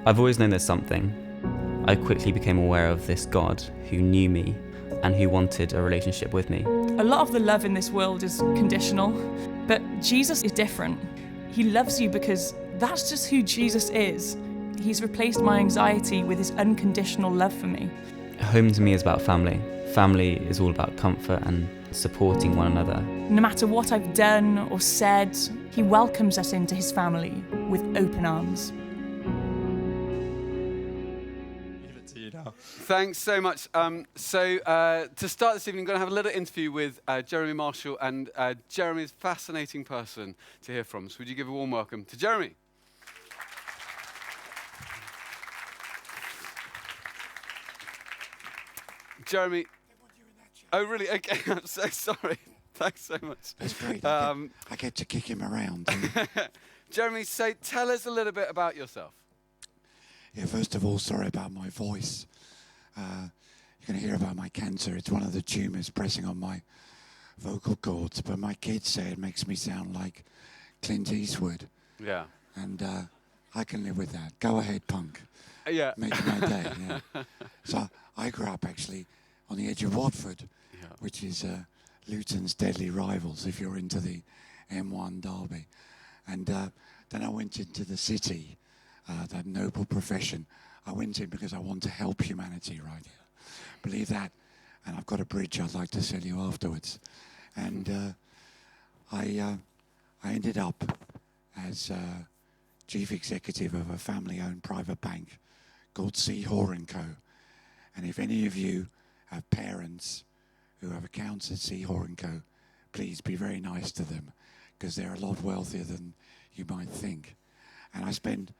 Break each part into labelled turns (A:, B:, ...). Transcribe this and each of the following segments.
A: I've always known there's something. I quickly became aware of this God who knew me and who wanted a relationship with me.
B: A lot of the love in this world is conditional, but Jesus is different. He loves you because that's just who Jesus is. He's replaced my anxiety with his unconditional love for me.
A: Home to me is about family. Family is all about comfort and supporting one another.
B: No matter what I've done or said, he welcomes us into his family with open arms.
C: Thanks so much. To start this evening, I'm going to have a little interview with Jeremy Marshall, and Jeremy is a fascinating person to hear from. So would you give a warm welcome to Jeremy? Jeremy. Oh, really? Okay, I'm so sorry. Thanks so much.
D: That's great. I get to kick him around.
C: Jeremy, so tell us a little bit about yourself.
D: Yeah, first of all, sorry about my voice. You're going to hear about my cancer. It's one of the tumours pressing on my vocal cords. But my kids say it makes me sound like Clint Eastwood.
C: Yeah.
D: And I can live with that. Go ahead, punk.
C: Yeah.
D: Make my day. Yeah. So I grew up actually on the edge of Watford, which is Luton's deadly rivals if you're into the M1 derby. And then I went into the city, that noble profession. I went in because I want to help humanity right here. Believe that. And I've got a bridge I'd like to sell you afterwards. And I ended up as chief executive of a family-owned private bank called C. Hoare & Co. And if any of you have parents who have accounts at C. Hoare & Co., please be very nice to them, because they're a lot wealthier than you might think. And I spent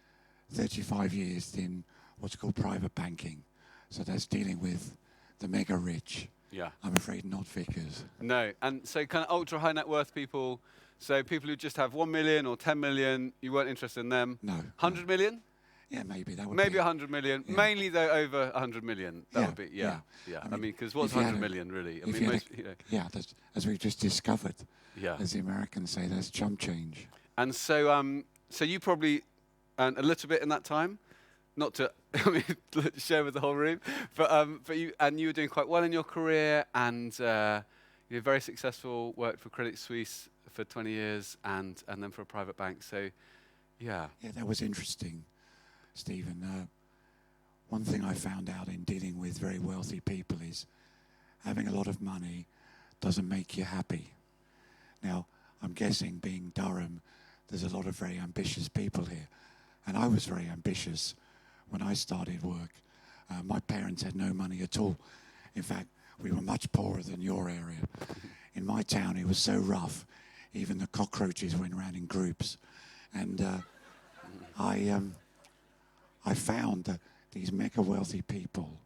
D: 35 years in what's called private banking. So that's dealing with the mega rich.
C: Yeah.
D: I'm afraid not vicars.
C: No, and so kind of ultra high net worth people, so people who just have 1 million or 10 million, you weren't interested in them?
D: No.
C: 100 million?
D: Yeah, maybe that would
C: Maybe
D: be
C: 100 million.
D: Yeah.
C: Mainly though over 100 million. That would be, yeah. I mean, because what's
D: if you
C: 100
D: had
C: million really? I
D: if
C: mean,
D: you had
C: most,
D: yeah, that's, as we've just discovered,
C: yeah.
D: as the Americans say, that's chump change.
C: And so, so you probably earned a little bit in that time, not to, I mean, share with the whole room, but you were doing quite well in your career, and you were very successful. Worked for Credit Suisse for 20 years, and then for a private bank. So, yeah.
D: Yeah, that was interesting, Stephen. One thing I found out in dealing with very wealthy people is having a lot of money doesn't make you happy. Now, I'm guessing, being Durham, there's a lot of very ambitious people here. And I was very ambitious when I started work. My parents had no money at all. In fact, we were much poorer than your area. In my town, it was so rough, even the cockroaches went around in groups. And I found that these mega wealthy people,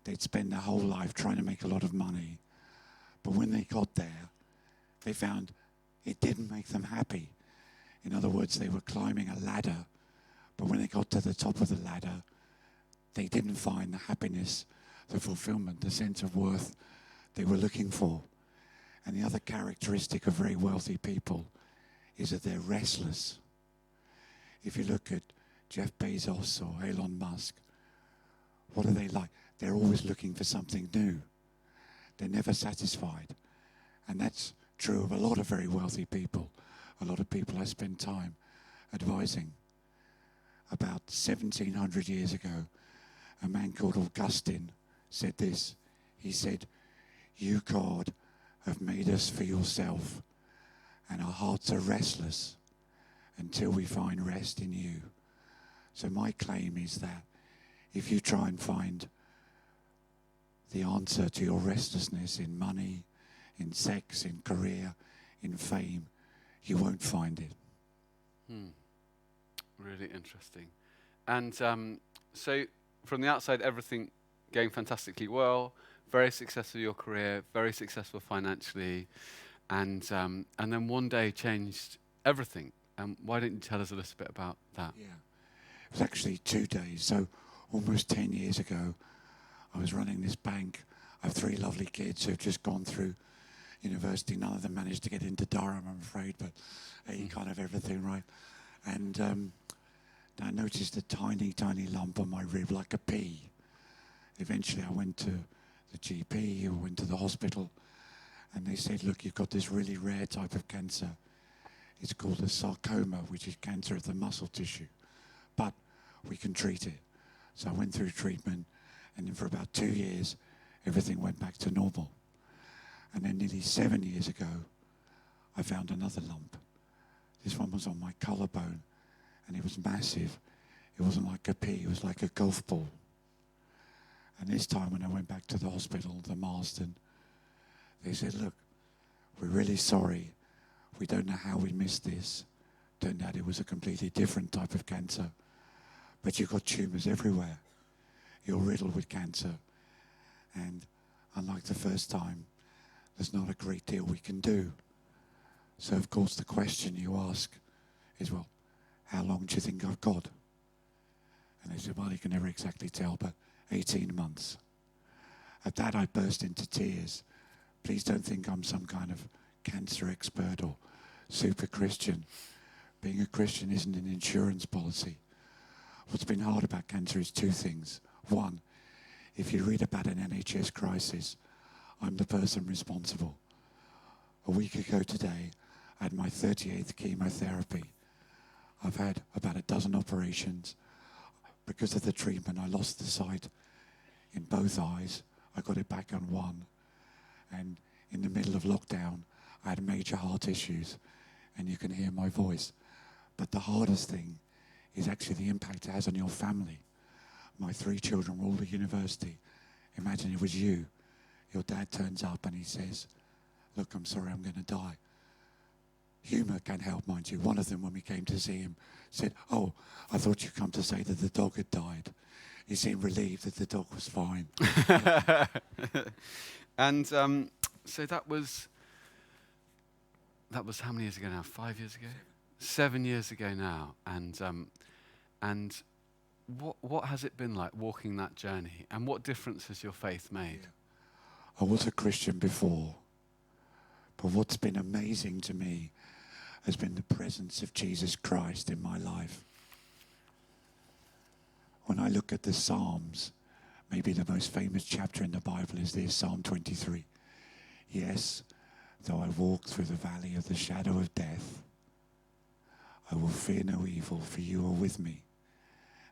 D: they'd spend their whole life trying to make a lot of money. But when they got there, they found it didn't make them happy. In other words, they were climbing a ladder, but when they got to the top of the ladder, they didn't find the happiness, the fulfillment, the sense of worth they were looking for. And the other characteristic of very wealthy people is that they're restless. If you look at Jeff Bezos or Elon Musk, what are they like? They're always looking for something new. They're never satisfied. And that's true of a lot of very wealthy people. A lot of people I spend time advising. About 1700 years ago, a man called Augustine said this. He said, "You, God, have made us for yourself, and our hearts are restless until we find rest in you." So my claim is that if you try and find the answer to your restlessness in money, in sex, in career, in fame, you won't find it.
C: Really interesting. And so from the outside, everything going fantastically well, very successful in your career, very successful financially, and then one day changed everything. Why don't you tell us a little bit about that?
D: Yeah, it was actually 2 days. So almost 10 years ago, I was running this bank. I have 3 lovely kids who've just gone through university. None of them managed to get into Durham, I'm afraid, but you can't have everything, right? And I noticed a tiny, tiny lump on my rib, like a pea. Eventually, I went to the GP, or went to the hospital, and they said, look, you've got this really rare type of cancer. It's called a sarcoma, which is cancer of the muscle tissue. But we can treat it. So I went through treatment, and then for about 2 years, everything went back to normal. And then nearly 7 years ago, I found another lump. This one was on my collarbone, and it was massive. It wasn't like a pea, it was like a golf ball. And this time when I went back to the hospital, the Marsden, they said, look, we're really sorry. We don't know how we missed this. Turned out it was a completely different type of cancer. But you've got tumours everywhere. You're riddled with cancer. And unlike the first time, there's not a great deal we can do. So, of course, the question you ask is, well, how long do you think I've got? And they said, well, you can never exactly tell, but 18 months. At that, I burst into tears. Please don't think I'm some kind of cancer expert or super Christian. Being a Christian isn't an insurance policy. What's been hard about cancer is two things. One, if you read about an NHS crisis, I'm the person responsible. A week ago today, I had my 38th chemotherapy. I've had about a dozen operations. Because of the treatment, I lost the sight in both eyes. I got it back on one. And in the middle of lockdown, I had major heart issues, and you can hear my voice. But the hardest thing is actually the impact it has on your family. My 3 children were all at university. Imagine it was you. Your dad turns up and he says, look, I'm sorry, I'm going to die. Humour can help, mind you. One of them, when we came to see him, said, oh, I thought you'd come to say that the dog had died. He seemed relieved that the dog was fine.
C: And so that was how many years ago now? 5 years ago? 7 years ago now. And what has it been like walking that journey? And what difference has your faith made?
D: Yeah. I was a Christian before, but what's been amazing to me has been the presence of Jesus Christ in my life. When I look at the Psalms, maybe the most famous chapter in the Bible is this, Psalm 23. Yes, though I walk through the valley of the shadow of death, I will fear no evil, for you are with me.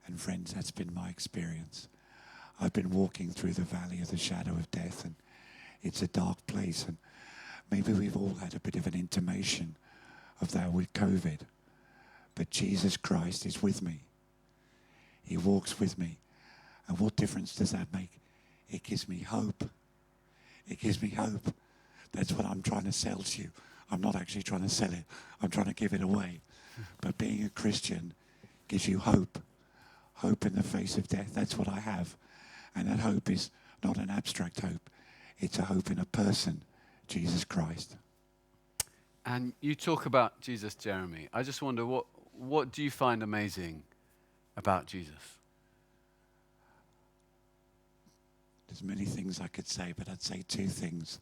D: And friends, that's been my experience. I've been walking through the valley of the shadow of death, and it's a dark place, and maybe we've all had a bit of an intimation of that with COVID. But Jesus Christ is with me. He walks with me. And what difference does that make? It gives me hope. It gives me hope. That's what I'm trying to sell to you. I'm not actually trying to sell it. I'm trying to give it away. But being a Christian gives you hope. Hope in the face of death. That's what I have. And that hope is not an abstract hope. It's a hope in a person, Jesus Christ.
C: And you talk about Jesus, Jeremy. I just wonder, what do you find amazing about Jesus?
D: There's many things I could say, but I'd say 2 things.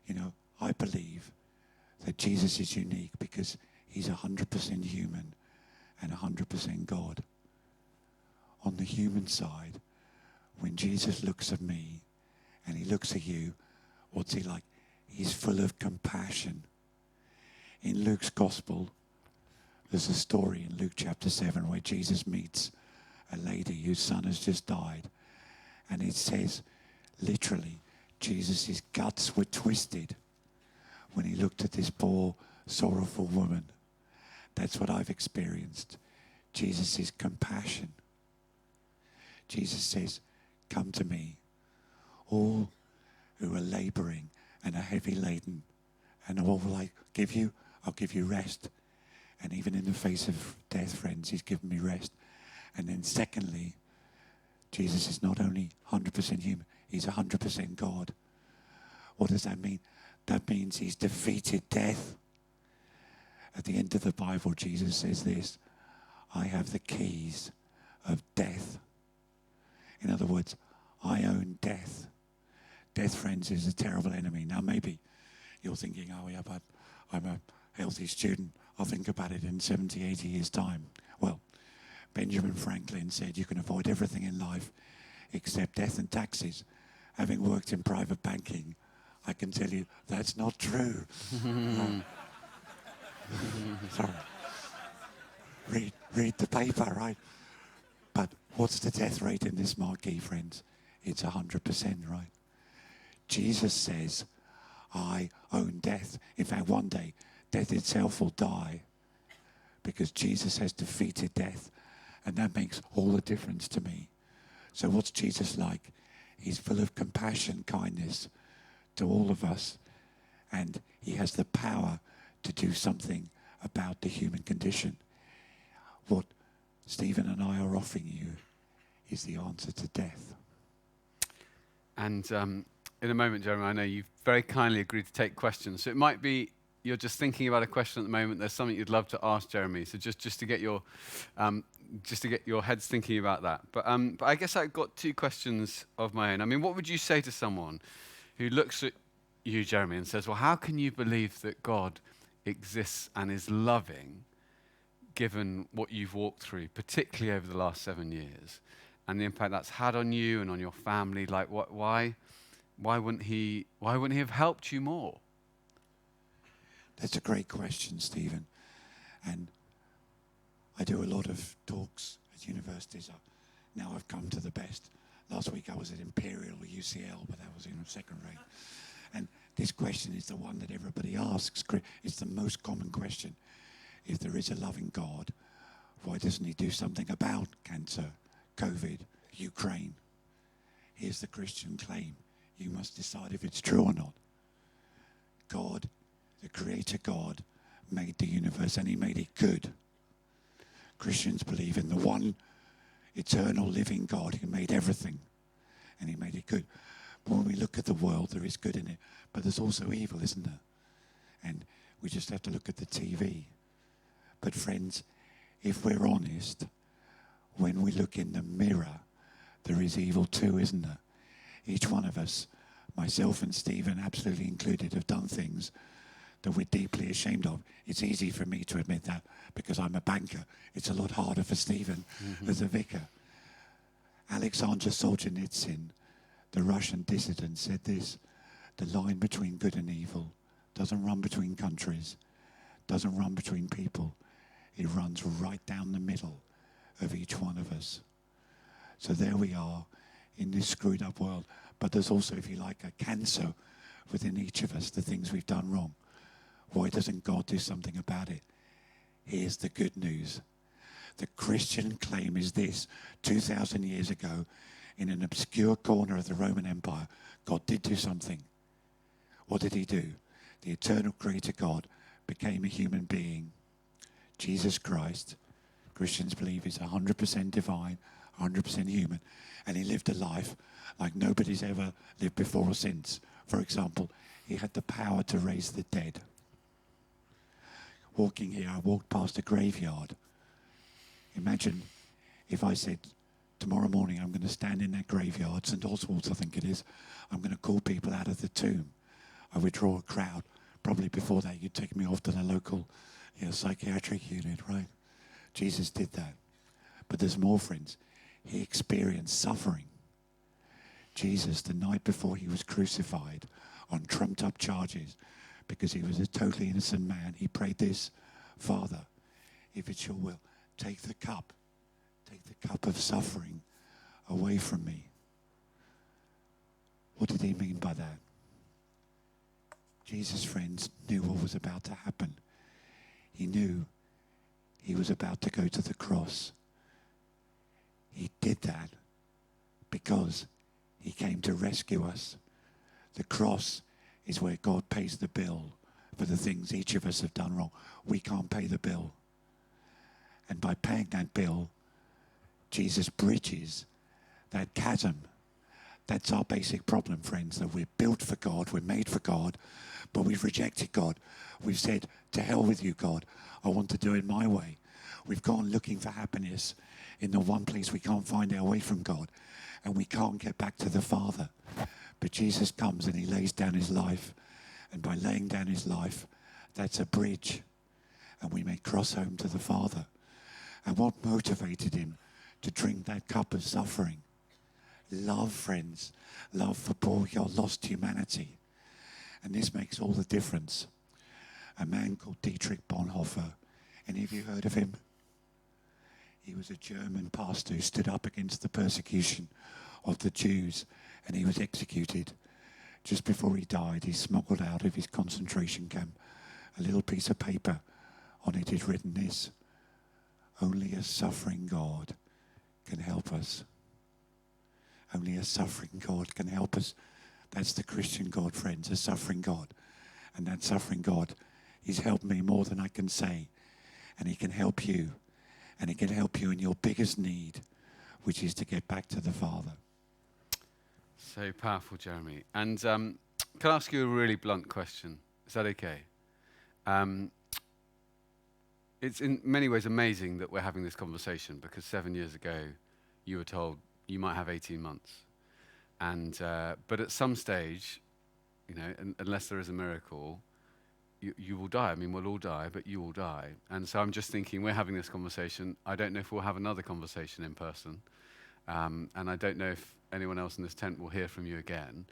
D: You know, I believe that Jesus is unique because he's 100% human and 100% God. On the human side, when Jesus looks at me and he looks at you, what's he like? He's full of compassion. In Luke's gospel, there's a story in Luke chapter 7 where Jesus meets a lady whose son has just died. And it says, literally, Jesus' guts were twisted when he looked at this poor, sorrowful woman. That's what I've experienced. Jesus' compassion. Jesus says, come to me, all who are laboring and are heavy laden. And what will I give you? I'll give you rest. And even in the face of death, friends, he's given me rest. And then secondly, Jesus is not only 100% human, he's 100% God. What does that mean? That means he's defeated death. At the end of the Bible, Jesus says this, I have the keys of death. In other words, I own death. Death, friends, is a terrible enemy. Now, maybe you're thinking, oh, yeah, but I'm a healthy student. I'll think about it in 70, 80 years' time. Well, Benjamin Franklin said you can avoid everything in life except death and taxes. Having worked in private banking, I can tell you that's not true. Sorry. Read the paper, right? But what's the death rate in this marquee, friends? It's 100%, right? Jesus says, I own death. In fact, one day, death itself will die because Jesus has defeated death. And that makes all the difference to me. So what's Jesus like? He's full of compassion, kindness to all of us. And he has the power to do something about the human condition. What Stephen and I are offering you is the answer to death.
C: And in a moment, Jeremy, I know you've very kindly agreed to take questions. So it might be you're just thinking about a question at the moment. There's something you'd love to ask Jeremy. So just to get your heads thinking about that. But I guess I've got two questions of my own. I mean, what would you say to someone who looks at you, Jeremy, and says, well, how can you believe that God exists and is loving, given what you've walked through, particularly over the last 7 years, and the impact that's had on you and on your family? Like, why wouldn't he have helped you more?
D: That's a great question, Stephen. And I do a lot of talks at universities. Now I've come to the best. Last week I was at Imperial or UCL, but that was in second rate. And this question is the one that everybody asks. It's the most common question. If there is a loving God, why doesn't he do something about cancer, COVID, Ukraine? Here's the Christian claim. You must decide if it's true or not. God, the Creator God, made the universe and he made it good. Christians believe in the one eternal living God who made everything and he made it good. But when we look at the world, there is good in it, but there's also evil, isn't there? And we just have to look at the TV. But friends, if we're honest, when we look in the mirror, there is evil too, isn't there? Each one of us, myself and Stephen absolutely included, have done things that we're deeply ashamed of. It's easy for me to admit that because I'm a banker. It's a lot harder for Stephen as a vicar. Alexander Solzhenitsyn, the Russian dissident, said this: the line between good and evil doesn't run between countries, doesn't run between people. It runs right down the middle of each one of us. So there we are in this screwed up world. But there's also, if you like, a cancer within each of us, the things we've done wrong. Why doesn't God do something about it? Here's the good news. The Christian claim is this: 2,000 years ago, in an obscure corner of the Roman Empire, God did do something. What did he do? The eternal Creator God became a human being. Jesus Christ, Christians believe, is 100% divine, 100% human, and he lived a life like nobody's ever lived before or since. For example, he had the power to raise the dead. Walking here, I walked past a graveyard. Imagine if I said, tomorrow morning I'm going to stand in that graveyard, St. Oswald's I think it is, I'm going to call people out of the tomb. I would draw a crowd. Probably before that you'd take me off to the local psychiatric unit, right? Jesus did that. But there's more, friends. He experienced suffering. Jesus, the night before he was crucified on trumped up charges, because he was a totally innocent man, he prayed this: Father, if it's your will, take the cup of suffering away from me. What did he mean by that? Jesus, friends, knew what was about to happen. He knew he was about to go to the cross. He did that because he came to rescue us. The cross is where God pays the bill for the things each of us have done wrong. We can't pay the bill. And by paying that bill, Jesus bridges that chasm. That's our basic problem, friends, that we're built for God, we're made for God, but we've rejected God. We've said, to hell with you, God. I want to do it my way. We've gone looking for happiness in the one place we can't find our way from God, and we can't get back to the Father. But Jesus comes and he lays down his life, and by laying down his life, that's a bridge, and we may cross home to the Father. And what motivated him to drink that cup of suffering? Love, friends. Love for poor, lost humanity. And this makes all the difference. A man called Dietrich Bonhoeffer. Any of you heard of him? He was a German pastor who stood up against the persecution of the Jews, and he was executed. Just before he died, he smuggled out of his concentration camp a little piece of paper. On it is written this: only a suffering God can help us. Only a suffering God can help us. That's the Christian God, friends, a suffering God. And that suffering God, he's helped me more than I can say. And he can help you. And he can help you in your biggest need, which is to get back to the Father.
C: So powerful, Jeremy. And can I ask you a really blunt question? Is that okay? It's in many ways amazing that we're having this conversation, because 7 years ago you were told you might have 18 months. And but at some stage, you know, unless there is a miracle, you will die. I mean, we'll all die, but you will die. And so I'm just thinking, we're having this conversation. I don't know if we'll have another conversation in person. And I don't know if anyone else in this tent will hear from you again.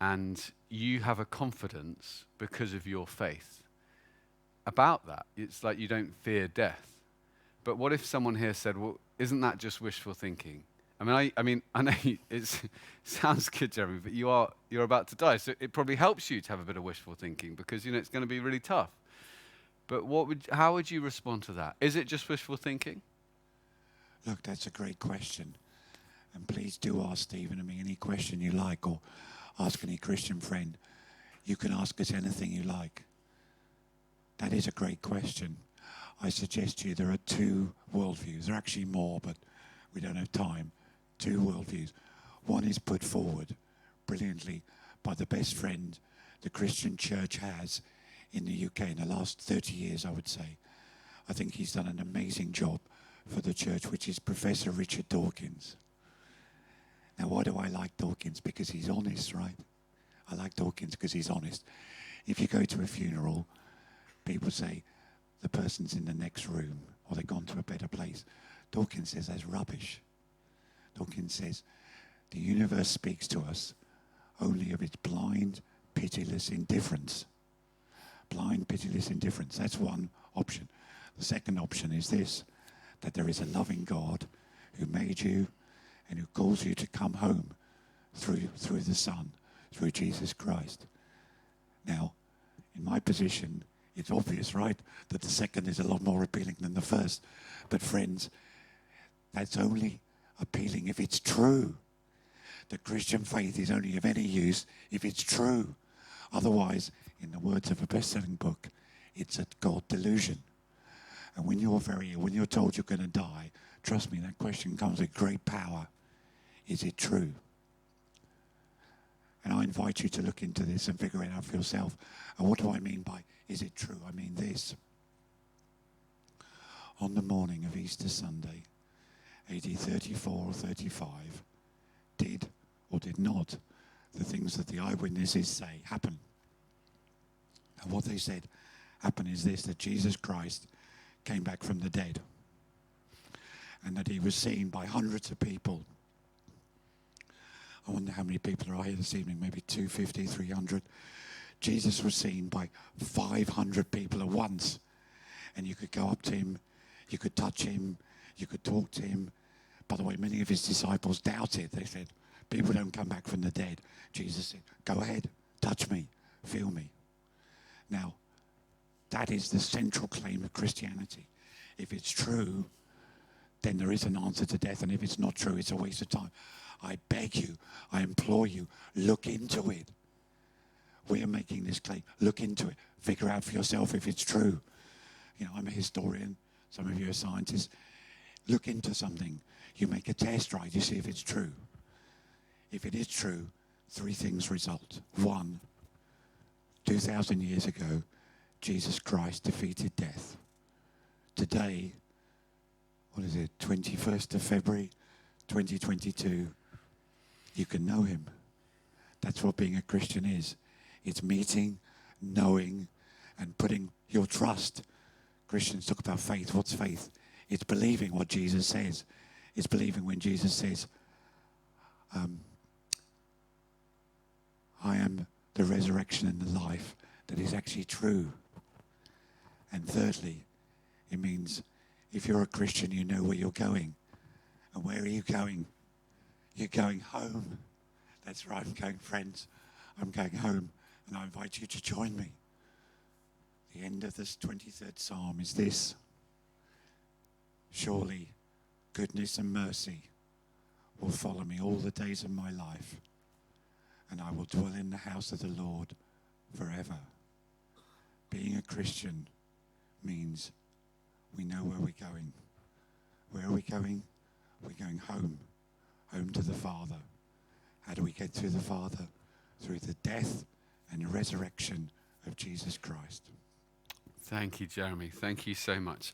C: And you have a confidence because of your faith about that. It's like you don't fear death. But what if someone here said, well, isn't that just wishful thinking? I mean, I know it sounds good, Jeremy, but you're about to die, so it probably helps you to have a bit of wishful thinking, because it's going to be really tough. But how would you respond to that? Is it just wishful thinking?
D: Look, that's a great question, and please do ask Stephen and me any question you like, or ask any Christian friend. You can ask us anything you like. That is a great question. I suggest to you there are two worldviews. There are actually more, but we don't have time. Two worldviews. One is put forward brilliantly by the best friend the Christian church has in the UK in the last 30 years, I would say. I think he's done an amazing job for the church, which is Professor Richard Dawkins. Now, why do I like Dawkins? Because he's honest, right? I like Dawkins because he's honest. If you go to a funeral, people say the person's in the next room, or they've gone to a better place. Dawkins says that's rubbish. Dawkins says the universe speaks to us only of its blind, pitiless indifference. Blind, pitiless indifference. That's one option. The second option is this, that there is a loving God who made you and who calls you to come home through the Son, through Jesus Christ. Now, in my position, it's obvious, right, that the second is a lot more appealing than the first. But friends, that's only appealing if it's true. The Christian faith is only of any use if it's true. Otherwise, in the words of a best-selling book, it's a God delusion. And when you're told you're going to die, trust me, that question comes with great power. Is it true? And I invite you to look into this and figure it out for yourself. And what do I mean by, is it true? I mean this. On the morning of Easter Sunday, AD 34 or 35, did or did not the things that the eyewitnesses say happen. And what they said happen is this, that Jesus Christ came back from the dead, and that he was seen by hundreds of people. I wonder how many people are here this evening, maybe 250, 300. Jesus was seen by 500 people at once. And you could go up to him, you could touch him, you could talk to him. By the way, many of his disciples doubted. They said, people don't come back from the dead. Jesus said, go ahead, touch me, feel me. Now, that is the central claim of Christianity. If it's true, then there is an answer to death. And if it's not true, it's a waste of time. I beg you, I implore you, look into it. We are making this claim. Look into it. Figure out for yourself if it's true. I'm a historian. Some of you are scientists. Look into something. You make a test, right? You see if it's true. If it is true, three things result. One, 2,000 years ago, Jesus Christ defeated death. Today, 21st of February, 2022, you can know him. That's what being a Christian is. It's meeting, knowing, and putting your trust. Christians talk about faith. What's faith? It's believing what Jesus says. It's believing when Jesus says, I am the resurrection and the life, that is actually true. And thirdly, it means if you're a Christian, you know where you're going. And where are you going? You're going home. That's right, I'm going, friends. I'm going home, and I invite you to join me. The end of this 23rd Psalm is this: surely goodness and mercy will follow me all the days of my life, and I will dwell in the house of the Lord forever. Being a Christian means we know where we're going. Where are we going? We're going home. Home to the Father. How do we get to the Father? Through the death and resurrection of Jesus Christ.
C: Thank you, Jeremy. Thank you so much.